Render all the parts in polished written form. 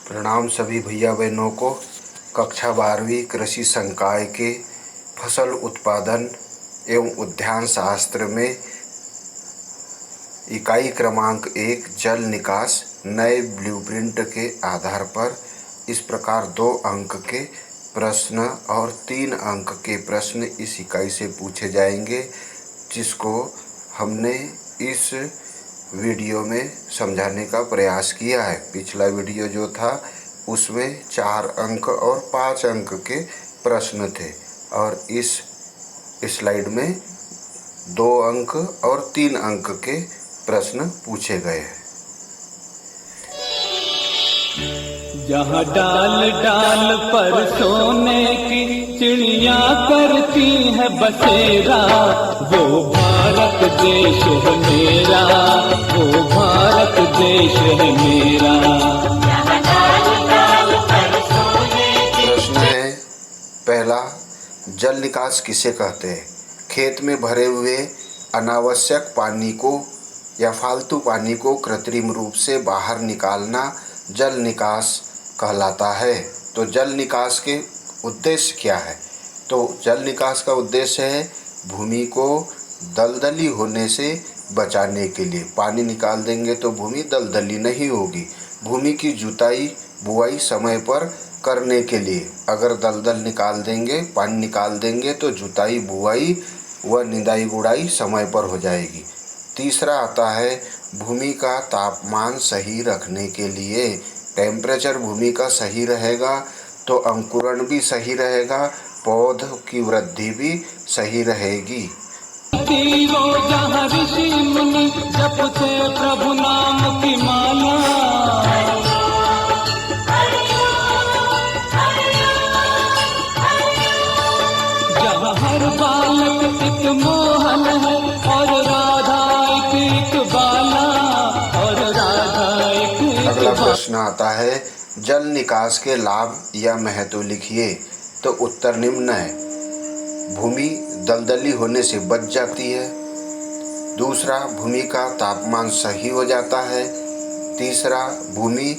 प्रणाम सभी भैया बहनों को। कक्षा 12वीं कृषि संकाय के फसल उत्पादन एवं उद्यान शास्त्र में इकाई क्रमांक 1 जल निकास नए ब्लूप्रिंट के आधार पर इस प्रकार 2 अंक के प्रश्न और 3 अंक के प्रश्न इस इकाई से पूछे जाएंगे, जिसको हमने इस वीडियो में समझाने का प्रयास किया है। पिछला वीडियो जो था उसमें 4 अंक और 5 अंक के प्रश्न थे और इस स्लाइड में 2 अंक और 3 अंक के प्रश्न पूछे गए हैं। जहाँ डाल डाल पर सोने की चिड़िया करती है बसेरा, वो भारत देश है मेरा, वो भारत देश है मेरा। प्रश्न है पहला, जल निकास किसे कहते हैं? खेत में भरे हुए अनावश्यक पानी को या फालतू पानी को कृत्रिम रूप से बाहर निकालना जल निकास कहलाता है। तो जल निकास के उद्देश्य क्या है? तो जल निकास का उद्देश्य है भूमि को दलदली होने से बचाने के लिए। पानी निकाल देंगे तो भूमि दलदली नहीं होगी। भूमि की जुताई बुआई समय पर करने के लिए। अगर दलदल निकाल देंगे, पानी निकाल देंगे तो जुताई बुआई व निदाई गुड़ाई समय पर हो जाएगी। तीसरा आता है भूमि का तापमान सही रखने के लिए। टेम्परेचर भूमि का सही रहेगा तो अंकुरण भी सही रहेगा, पौधों की वृद्धि भी सही रहेगी। जहाँ ऋषि मुनि जपते प्रभु नाम की माला, जहाँ हर बालक एक मोहन है और राधा एक बाला, और राधा एक। अगला प्रश्न आता है जल निकास के लाभ या महत्व लिखिए। तो उत्तर निम्न है। भूमि दलदली होने से बच जाती है। दूसरा, भूमि का तापमान सही हो जाता है। तीसरा, भूमि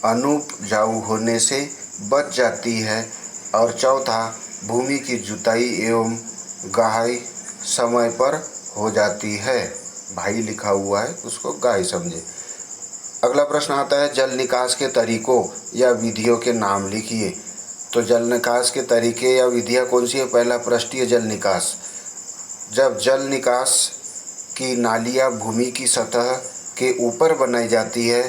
अनुपजाऊ होने से बच जाती है। और चौथा, भूमि की जुताई एवं गहाई समय पर हो जाती है। भाई लिखा हुआ है, उसको गाय समझे। अगला प्रश्न आता है जल निकास के तरीकों या विधियों के नाम लिखिए। तो जल निकास के तरीके या विधियाँ कौन सी है? पहला, पृष्ठीय जल निकास। जब जल निकास की नालियाँ भूमि की सतह के ऊपर बनाई जाती है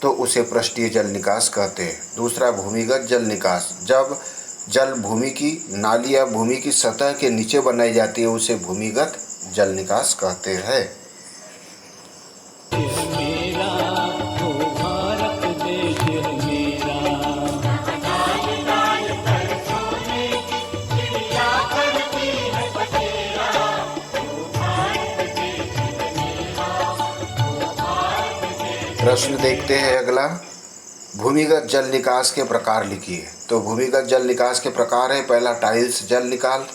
तो उसे पृष्ठीय जल निकास कहते हैं। दूसरा, भूमिगत जल निकास। जब जल भूमि की नाली या भूमि की सतह के नीचे बनाई जाती है उसे भूमिगत जल निकास कहते हैं। प्रश्न देखते हैं अगला, भूमिगत जल निकास के प्रकार लिखिए। तो भूमिगत जल निकास के प्रकार है, पहला टाइल्स जल निकास,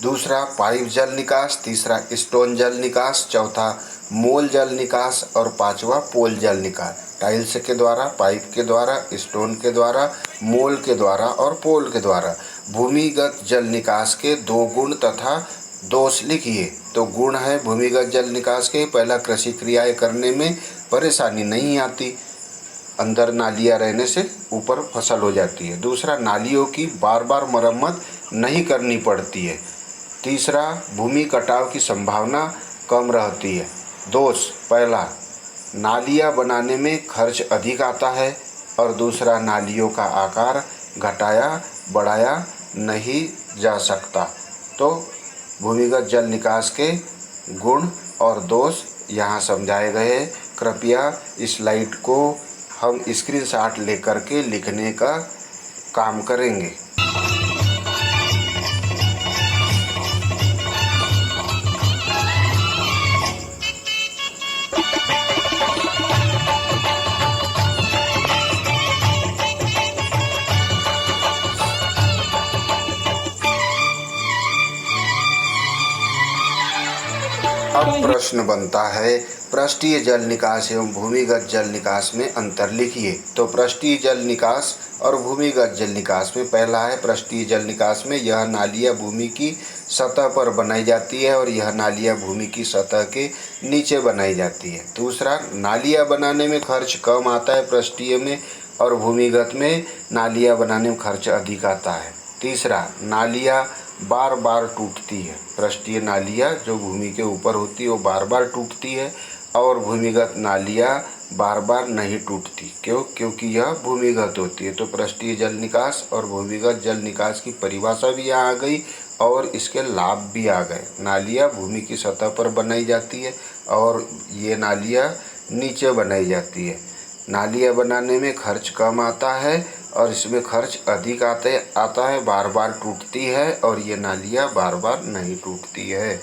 दूसरा पाइप जल निकास, तीसरा स्टोन जल निकास, चौथा मोल जल निकास और पांचवा पोल जल निकास। टाइल्स के द्वारा, पाइप के द्वारा, स्टोन के द्वारा, मोल के द्वारा और पोल के द्वारा। भूमिगत जल निकास के 2 गुण तथा दोष लिखिए। तो गुण है भूमिगत जल निकास के, पहला कृषि क्रियाएं करने में परेशानी नहीं आती, अंदर नालियाँ रहने से ऊपर फसल हो जाती है। दूसरा, नालियों की बार बार मरम्मत नहीं करनी पड़ती है। तीसरा, भूमि कटाव की संभावना कम रहती है। दोष, पहला, नालियाँ बनाने में खर्च अधिक आता है और दूसरा, नालियों का आकार घटाया बढ़ाया नहीं जा सकता। तो भूमिगत जल निकास के गुण और दोष यहाँ समझाए गए हैं। कृपया इस स्लाइड को हम स्क्रीनशॉट लेकर के लिखने का काम करेंगे। अब प्रश्न बनता है, पृष्ठीय जल निकास एवं भूमिगत जल निकास में अंतर लिखिए। तो पृष्ठीय जल निकास और भूमिगत जल निकास में पहला है पृष्ठीय जल निकास में यह नालियाँ भूमि की सतह पर बनाई जाती है और यह नालियाँ भूमि की सतह के नीचे बनाई जाती है। दूसरा, नालियाँ बनाने में खर्च कम आता है पृष्ठीय में, और भूमिगत में नालियाँ बनाने में खर्च अधिक आता है। तीसरा, नालियाँ बार बार टूटती है। पृष्ठीय नालियाँ जो भूमि के ऊपर होती है वो बार बार टूटती है, और भूमिगत नालियाँ बार बार नहीं टूटती। क्यों? क्योंकि यह भूमिगत होती है। तो पृष्ठीय जल निकास और भूमिगत जल निकास की परिभाषा भी यहाँ आ गई और इसके लाभ भी आ गए। नालियाँ भूमि की सतह पर बनाई जाती है और ये नालियाँ नीचे बनाई जाती है। नालियाँ बनाने में खर्च कम आता है और इसमें खर्च अधिक आता है, बार बार टूटती है, और ये नालियाँ बार बार नहीं टूटती है।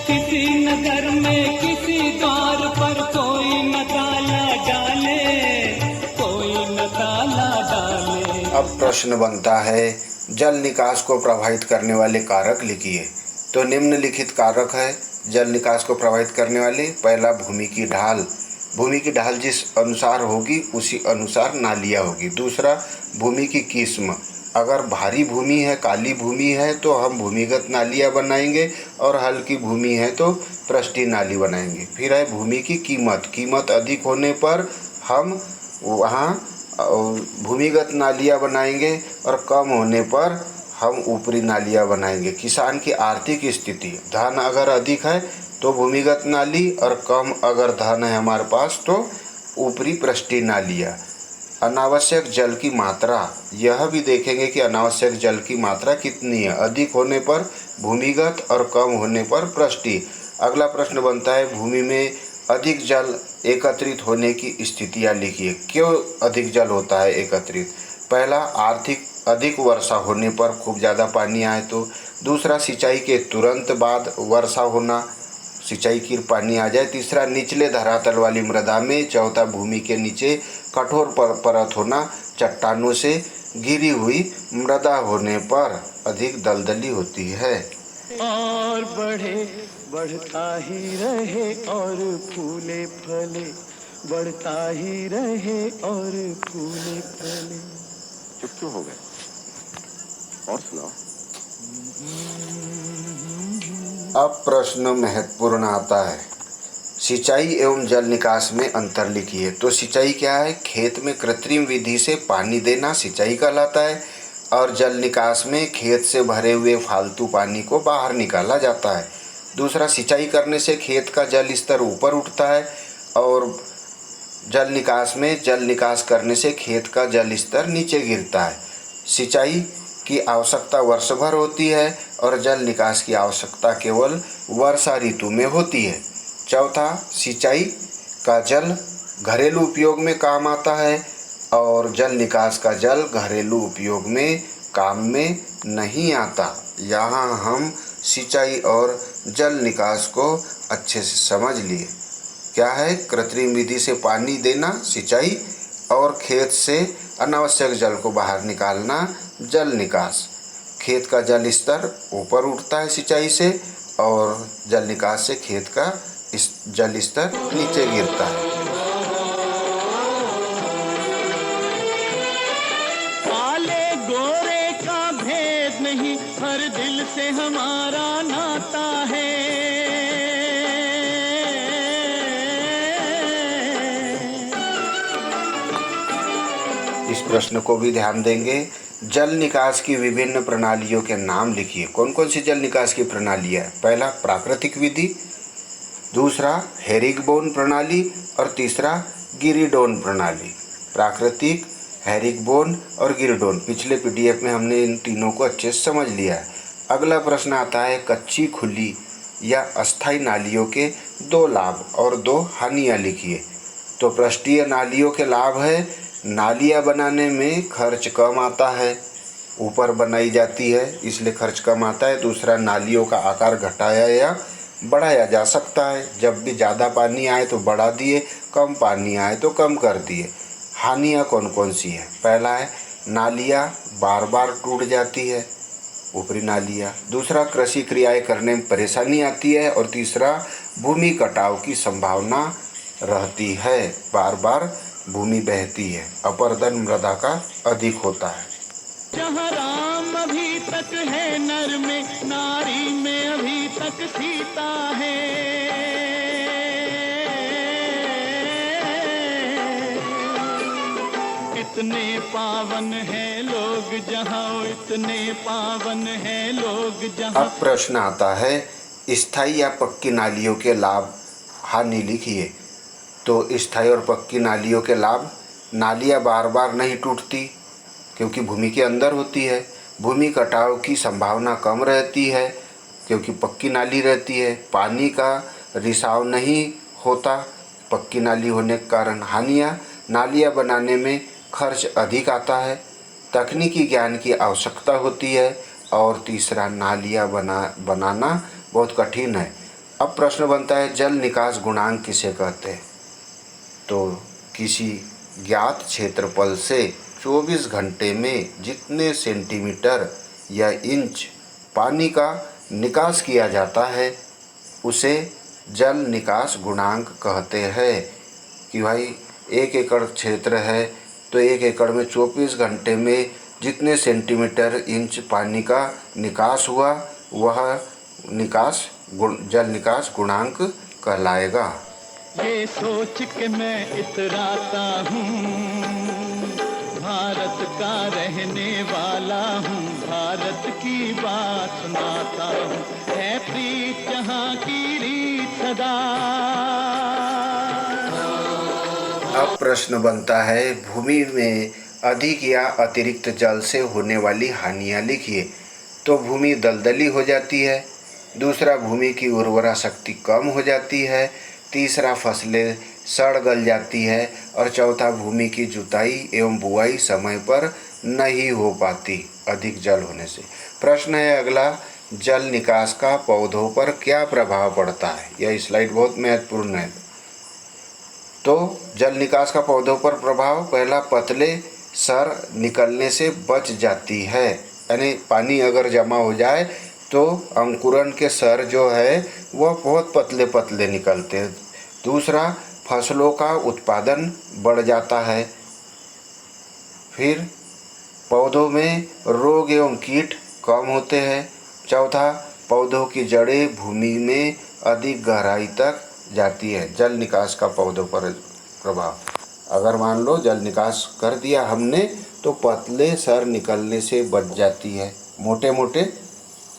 किसी नगर में किसी द्वार पर कोई न ताला डाले, कोई न ताला डाले। अब प्रश्न बनता है, जल निकास को प्रभावित करने वाले कारक लिखिए। तो निम्नलिखित कारक है जल निकास को प्रभावित करने वाले। पहला, भूमि की ढाल। भूमि की ढाल जिस अनुसार होगी उसी अनुसार नालियाँ होगी। दूसरा, भूमि की किस्म। अगर भारी भूमि है, काली भूमि है, तो हम भूमिगत नालियाँ बनाएंगे, और हल्की भूमि है तो पृष्ठीय नाली बनाएंगे। फिर है भूमि की कीमत। कीमत अधिक होने पर हम वहाँ भूमिगत नालियाँ बनाएंगे और कम होने पर हम ऊपरी नालियाँ बनाएंगे। किसान की आर्थिक स्थिति, धन अगर अधिक है तो भूमिगत नाली, और कम अगर धन है हमारे पास तो ऊपरी पृष्ठीय नालियाँ। अनावश्यक जल की मात्रा, यह भी देखेंगे कि अनावश्यक जल की मात्रा कितनी है। अधिक होने पर भूमिगत और कम होने पर पृष्ठीय। अगला प्रश्न बनता है, भूमि में अधिक जल एकत्रित होने की स्थितियाँ लिखिए। क्यों अधिक जल होता है एकत्रित? पहला, आर्थिक अधिक वर्षा होने पर खूब ज़्यादा पानी आए तो। दूसरा, सिंचाई के तुरंत बाद वर्षा होना, सिंचाई की पानी आ जाए। तीसरा, निचले धरातल वाली मृदा में। चौथा, भूमि के नीचे कठोर परत होना, चट्टानों से घिरी हुई मृदा होने पर अधिक दलदली होती है। और बढ़े बढ़ता ही रहे और फूले फले, बढ़ता ही रहे और फूले फले। चुप क्यों हो गए? और सुनाओ। अब प्रश्न महत्वपूर्ण आता है, सिंचाई एवं जल निकास में अंतर लिखिए। तो सिंचाई क्या है? खेत में कृत्रिम विधि से पानी देना सिंचाई कहलाता है, और जल निकास में खेत से भरे हुए फालतू पानी को बाहर निकाला जाता है। दूसरा, सिंचाई करने से खेत का जल स्तर ऊपर उठता है, और जल निकास में जल निकास करने से खेत का जल स्तर नीचे गिरता है। सिंचाई की आवश्यकता वर्ष भर होती है और जल निकास की आवश्यकता केवल वर्षा ऋतु में होती है। चौथा, सिंचाई का जल घरेलू उपयोग में काम आता है और जल निकास का जल घरेलू उपयोग में काम में नहीं आता। यहाँ हम सिंचाई और जल निकास को अच्छे से समझ लिए। क्या है? कृत्रिम विधि से पानी देना सिंचाई, और खेत से अनावश्यक जल को बाहर निकालना जल निकास। खेत का जल स्तर ऊपर उठता है सिंचाई से, और जल निकास से खेत का जल स्तर नीचे गिरता है। काले गोरे का भेद नहीं, हर दिल से हमारा नाता है। इस प्रश्न को भी ध्यान देंगे। जल निकास की विभिन्न प्रणालियों के नाम लिखिए। कौन कौन सी जल निकास की प्रणालियाँ? पहला, प्राकृतिक विधि। दूसरा, हेरिगबोन प्रणाली, और तीसरा, गिरिडोन प्रणाली। प्राकृतिक, हेरिगबोन और गिरिडोन। पिछले पीडीएफ में हमने इन तीनों को अच्छे से समझ लिया है। अगला प्रश्न आता है, कच्ची, खुली या अस्थायी नालियों के 2 लाभ और 2 हानियाँ लिखिए। तो पृष्ठीय नालियों के लाभ है, नालियाँ बनाने में खर्च कम आता है, ऊपर बनाई जाती है इसलिए खर्च कम आता है। दूसरा, नालियों का आकार घटाया या बढ़ाया जा सकता है। जब भी ज़्यादा पानी आए तो बढ़ा दिए, कम पानी आए तो कम कर दिए। हानियाँ कौन कौन सी है? पहला है नालियाँ बार बार टूट जाती है, ऊपरी नालियाँ। दूसरा, कृषि क्रियाएं करने में परेशानी आती है। और तीसरा, भूमि कटाव की संभावना रहती है, बार बार भूमि बहती है, अपरदन मृदा का अधिक होता है। जहाँ राम अभी तक है नर में, नारी में अभी तक सीता है। इतने पावन हैं लोग जहाँ, इतने पावन हैं लोग जहाँ। अब प्रश्न आता है, स्थायी या पक्की नालियों के लाभ हानि लिखिए। तो स्थायी और पक्की नालियों के लाभ, नालियाँ बार बार नहीं टूटती क्योंकि भूमि के अंदर होती है। भूमि कटाव की संभावना कम रहती है क्योंकि पक्की नाली रहती है। पानी का रिसाव नहीं होता पक्की नाली होने के कारण। हानियाँ, नालियाँ बनाने में खर्च अधिक आता है, तकनीकी ज्ञान की आवश्यकता होती है। और तीसरा, नालियाँ बनाना बहुत कठिन है। अब प्रश्न बनता है, जल निकास गुणांक किसे कहते हैं? तो किसी ज्ञात क्षेत्रफल से 24 घंटे में जितने सेंटीमीटर या इंच पानी का निकास किया जाता है उसे जल निकास गुणांक कहते हैं। कि भाई 1 एकड़ क्षेत्र है तो 1 एकड़ में 24 घंटे में जितने सेंटीमीटर इंच पानी का निकास हुआ वह जल निकास गुणांक कहलाएगा। ये सोच के मैं इतराता हूँ, भारत का रहने वाला हूँ, भारत की बात सुनाता हूँ। है प्रीत जहाँ की रीत सदा। अब प्रश्न बनता है, भूमि में अधिक या अतिरिक्त जल से होने वाली हानियाँ लिखिए। तो भूमि दलदली हो जाती है। दूसरा, भूमि की उर्वरा शक्ति कम हो जाती है। तीसरा, फसलें सड़ गल जाती है। और चौथा, भूमि की जुताई एवं बुआई समय पर नहीं हो पाती अधिक जल होने से। प्रश्न है अगला, जल निकास का पौधों पर क्या प्रभाव पड़ता है? यह स्लाइड बहुत महत्वपूर्ण है। तो जल निकास का पौधों पर प्रभाव, पहला, पतले सर निकलने से बच जाती है। यानी पानी अगर जमा हो जाए तो अंकुरन के सर जो है वह बहुत पतले पतले निकलते हैं। दूसरा, फसलों का उत्पादन बढ़ जाता है। फिर पौधों में रोग एवं कीट कम होते हैं। चौथा, पौधों की जड़ें भूमि में अधिक गहराई तक जाती है। जल निकास का पौधों पर प्रभाव, अगर मान लो जल निकास कर दिया हमने तो पतले सर निकलने से बच जाती है, मोटे मोटे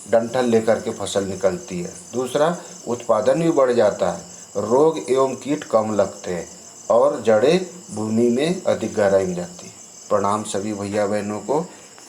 डंठल लेकर के फसल निकलती है। दूसरा, उत्पादन भी बढ़ जाता है, रोग एवं कीट कम लगते हैं और जड़ें भूमि में अधिक गहराई में जाती है। प्रणाम सभी भैया बहनों को।